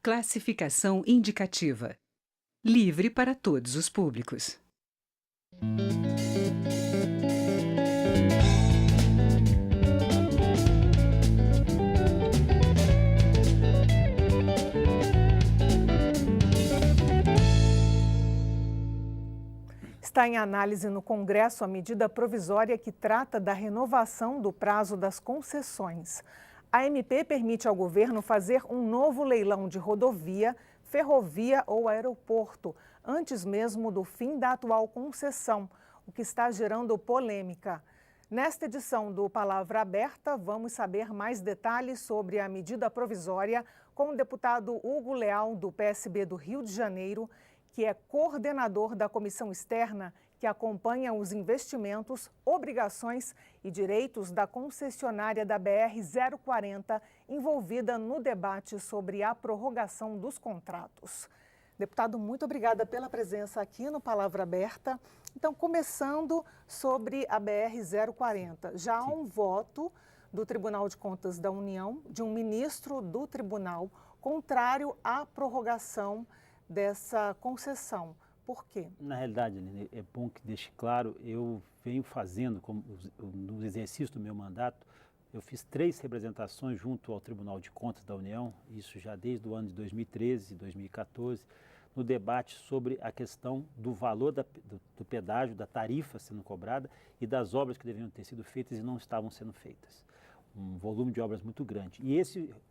Classificação indicativa. Livre para todos os públicos. Está em análise no Congresso a medida provisória que trata da renovação do prazo das concessões. A MP permite ao governo fazer um novo leilão de rodovia, ferrovia ou aeroporto, antes mesmo do fim da atual concessão, o que está gerando polêmica. Nesta edição do Palavra Aberta, vamos saber mais detalhes sobre a medida provisória com o deputado Hugo Leal, do PSB do Rio de Janeiro, que é coordenador da comissão externa que acompanha os investimentos, obrigações e direitos da concessionária da BR-040 envolvida no debate sobre a prorrogação dos contratos. Deputado, muito obrigada pela presença aqui no Palavra Aberta. Então, começando sobre a BR-040, já há um voto do Tribunal de Contas da União, de um ministro do tribunal, contrário à prorrogação dessa concessão. Por quê? Na realidade, Aline, é bom que deixe claro, eu venho fazendo, no exercício do meu mandato, eu fiz 3 representações junto ao Tribunal de Contas da União, isso já desde o ano de 2013 e 2014, no debate sobre a questão do valor do pedágio, da tarifa sendo cobrada e das obras que deveriam ter sido feitas e não estavam sendo feitas. Um volume de obras muito grande. E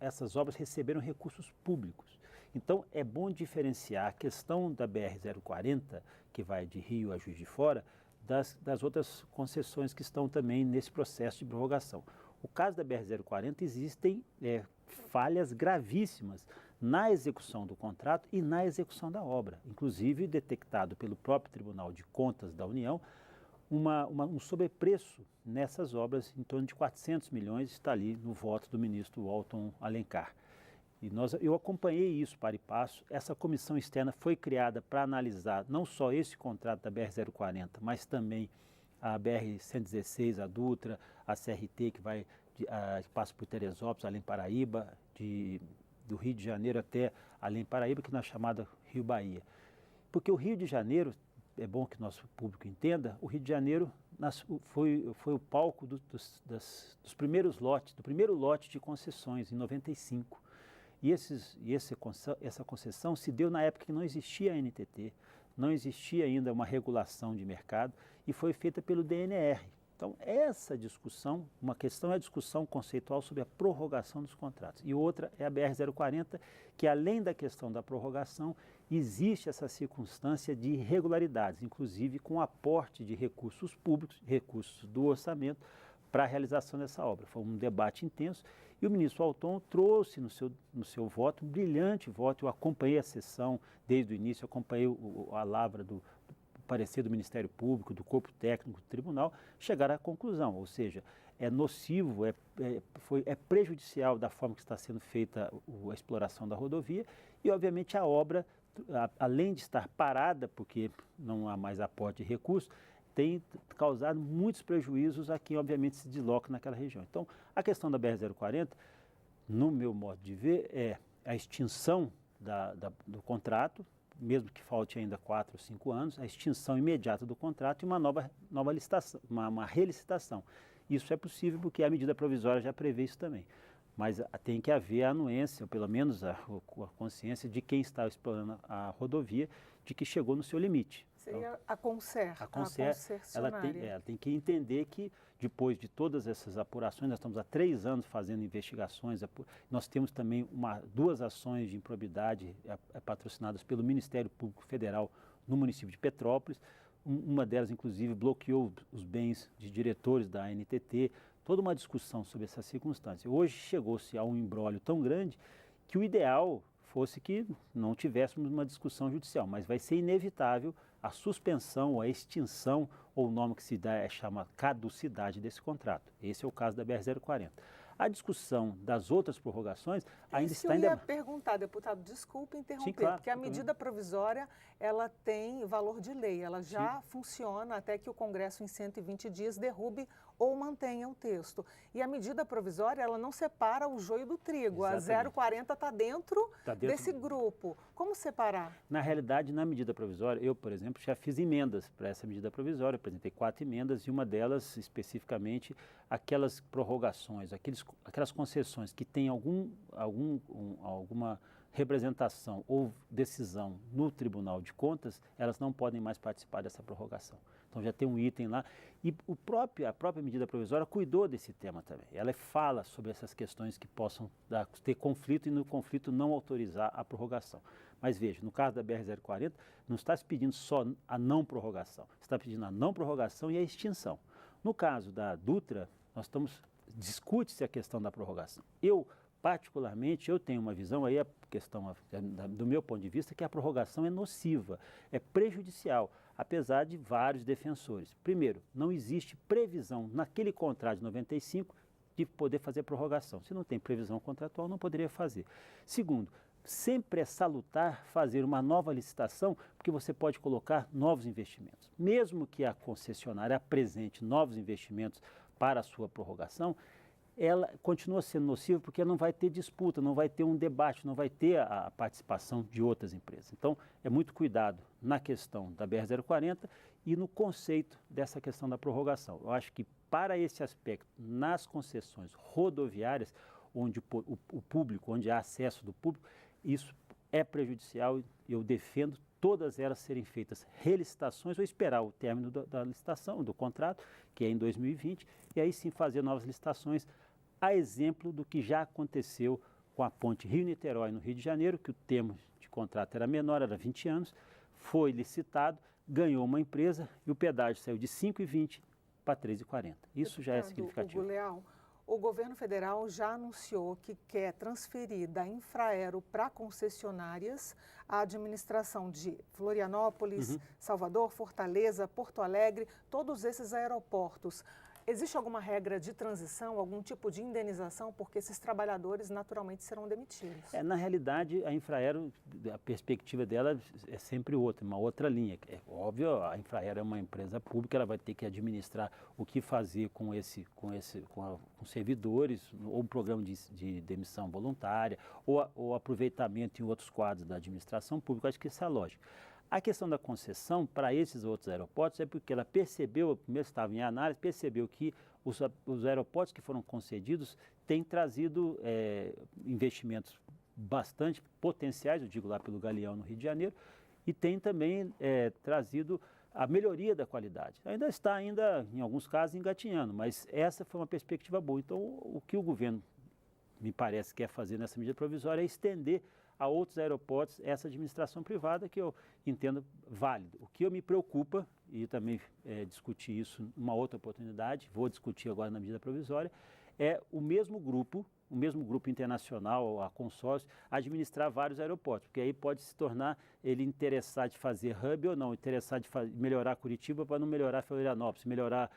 essas obras receberam recursos públicos. Então, é bom diferenciar a questão da BR-040, que vai de Rio a Juiz de Fora, das outras concessões que estão também nesse processo de prorrogação. O caso da BR-040, existem falhas gravíssimas na execução do contrato e na execução da obra, inclusive detectado pelo próprio Tribunal de Contas da União, um sobrepreço nessas obras em torno de 400 milhões, está ali no voto do ministro Walton Alencar. E eu acompanhei isso para e passo. Essa comissão externa foi criada para analisar não só esse contrato da BR-040, mas também a BR-116, a Dutra, a CRT, que passa por Teresópolis, Além Paraíba, do Rio de Janeiro até Além Paraíba, que na chamada Rio Bahia. Porque o Rio de Janeiro, é bom que nosso público entenda, o Rio de Janeiro foi o palco dos primeiros lotes, do primeiro lote de concessões, em 95. E essa concessão se deu na época que não existia a NTT, não existia ainda uma regulação de mercado e foi feita pelo DNR. Então, essa discussão, uma questão é a discussão conceitual sobre a prorrogação dos contratos e outra é a BR-040, que além da questão da prorrogação, existe essa circunstância de irregularidades, inclusive com aporte de recursos públicos, recursos do orçamento, para a realização dessa obra. Foi um debate intenso e o ministro Walton trouxe no seu voto, um brilhante voto. Eu acompanhei a sessão desde o início, acompanhei a lavra do parecer do Ministério Público, do corpo técnico do tribunal, chegar à conclusão, ou seja, é nocivo, é prejudicial da forma que está sendo feita a exploração da rodovia e, obviamente, a obra, além de estar parada, porque não há mais aporte de recursos, tem causado muitos prejuízos a quem, obviamente, se desloca naquela região. Então, a questão da BR-040, no meu modo de ver, é a extinção do contrato, mesmo que falte ainda 4 ou 5 anos, a extinção imediata do contrato e uma nova licitação, uma relicitação. Isso é possível porque a medida provisória já prevê isso também. Mas tem que haver a anuência, ou pelo menos a consciência de quem está explorando a rodovia, de que chegou no seu limite. Seria então, a concessionária. Ela tem que entender que, depois de todas essas apurações, nós estamos há 3 anos fazendo investigações, nós temos também 2 ações de improbidade patrocinadas pelo Ministério Público Federal no município de Petrópolis, uma delas, inclusive, bloqueou os bens de diretores da ANTT, toda uma discussão sobre essa circunstância. Hoje chegou-se a um imbróglio tão grande que o ideal fosse que não tivéssemos uma discussão judicial, mas vai ser inevitável a suspensão ou a extinção, ou o nome que se dá chama caducidade desse contrato. Esse é o caso da BR-040. A discussão das outras prorrogações ainda está em debate. debate. Eu ia perguntar, deputado, desculpe interromper, Sim, claro, porque a medida provisória, ela tem valor de lei, ela já funciona até que o Congresso, em 120 dias, derrube ou mantenha o texto. E a medida provisória, ela não separa o joio do trigo. Exatamente. A 040 está dentro desse grupo. Como separar? Na realidade, na medida provisória, eu, por exemplo, já fiz emendas para essa medida provisória, apresentei 4 emendas e uma delas, especificamente, aquelas prorrogações, aquelas concessões que têm alguma representação ou decisão no Tribunal de Contas, elas não podem mais participar dessa prorrogação. Então já tem um item lá e a própria medida provisória cuidou desse tema também. Ela fala sobre essas questões que possam ter conflito e no conflito não autorizar a prorrogação. Mas veja, no caso da BR-040, não está se pedindo só a não prorrogação, está pedindo a não prorrogação e a extinção. No caso da Dutra, discute-se a questão da prorrogação. Particularmente, eu tenho uma visão, aí a questão do meu ponto de vista, que a prorrogação é nociva, é prejudicial, apesar de vários defensores. Primeiro, não existe previsão naquele contrato de 95 de poder fazer prorrogação. Se não tem previsão contratual, não poderia fazer. Segundo, sempre é salutar fazer uma nova licitação, porque você pode colocar novos investimentos. Mesmo que a concessionária apresente novos investimentos para a sua prorrogação, ela continua sendo nociva porque não vai ter disputa, não vai ter um debate, não vai ter a participação de outras empresas. Então, é muito cuidado na questão da BR-040 e no conceito dessa questão da prorrogação. Eu acho que para esse aspecto, nas concessões rodoviárias, onde o público, onde há acesso do público, isso é prejudicial e eu defendo todas elas serem feitas relicitações ou esperar o término da licitação, do contrato, que é em 2020, e aí sim fazer novas licitações, a exemplo do que já aconteceu com a ponte Rio-Niterói no Rio de Janeiro, que o termo de contrato era menor, era 20 anos, foi licitado, ganhou uma empresa e o pedágio saiu de 5,20 para 3,40. Isso já é significativo. Hugo Leal, o governo federal já anunciou que quer transferir da Infraero para concessionárias a administração de Florianópolis, Salvador, Fortaleza, Porto Alegre, todos esses aeroportos. Existe alguma regra de transição, algum tipo de indenização, porque esses trabalhadores naturalmente serão demitidos? Na realidade, a Infraero, a perspectiva dela é sempre outra, uma outra linha. É óbvio, a Infraero é uma empresa pública, ela vai ter que administrar o que fazer com servidores, ou um programa de demissão voluntária, ou aproveitamento em outros quadros da administração pública. Acho que isso é lógico. A questão da concessão para esses outros aeroportos é porque ela percebeu, primeiro estava em análise, percebeu que os aeroportos que foram concedidos têm trazido investimentos bastante potenciais, eu digo lá pelo Galeão no Rio de Janeiro, e tem também trazido a melhoria da qualidade. Ainda está, em alguns casos, engatinhando, mas essa foi uma perspectiva boa. Então, o que o governo, me parece, quer fazer nessa medida provisória é estender a outros aeroportos essa administração privada que eu entendo válido. O que me preocupa, e também discuti isso numa outra oportunidade, vou discutir agora na medida provisória, é o mesmo grupo internacional, a consórcio, administrar vários aeroportos, porque aí pode se tornar ele interessado de fazer hub ou não, interessado de melhorar Curitiba para não melhorar Florianópolis, melhorar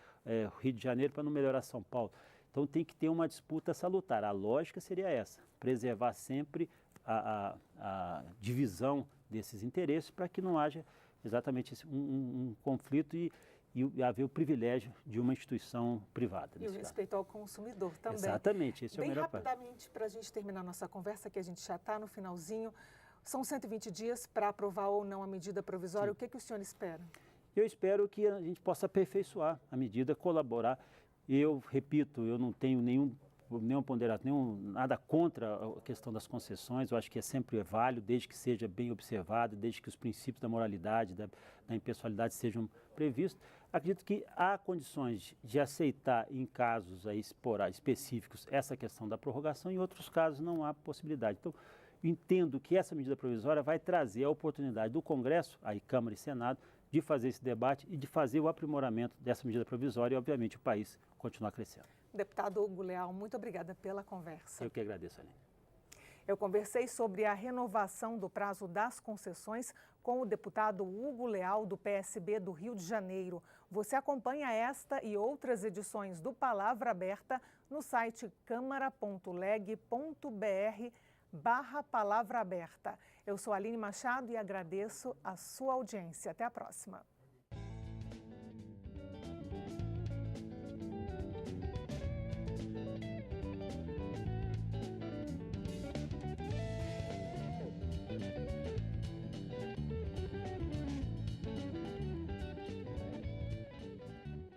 Rio de Janeiro para não melhorar São Paulo. Então tem que ter uma disputa salutar. A lógica seria essa, preservar sempre a divisão desses interesses para que não haja exatamente um conflito e haver o privilégio de uma instituição privada. E o respeito ao consumidor também. Exatamente, esse é o melhor ponto. Bem rapidamente, para a gente terminar nossa conversa, que a gente já está no finalzinho, são 120 dias para aprovar ou não a medida provisória. Sim. O que o senhor espera? Eu espero que a gente possa aperfeiçoar a medida, colaborar. Eu repito, eu não tenho nenhum ponderação, nada contra a questão das concessões, eu acho que é sempre válido, desde que seja bem observado, desde que os princípios da moralidade, da impessoalidade sejam previstos. Acredito que há condições de aceitar em casos aí específicos essa questão da prorrogação, em outros casos não há possibilidade. Então, entendo que essa medida provisória vai trazer a oportunidade do Congresso, aí Câmara e Senado, de fazer esse debate e de fazer o aprimoramento dessa medida provisória e, obviamente, o país continuar crescendo. Deputado Hugo Leal, muito obrigada pela conversa. Eu que agradeço, Aline. Eu conversei sobre a renovação do prazo das concessões com com o deputado Hugo Leal, do PSB do Rio de Janeiro. Você acompanha esta e outras edições do Palavra Aberta no site câmara.leg.br/Palavra Aberta. Eu sou Aline Machado e agradeço a sua audiência. Até a próxima.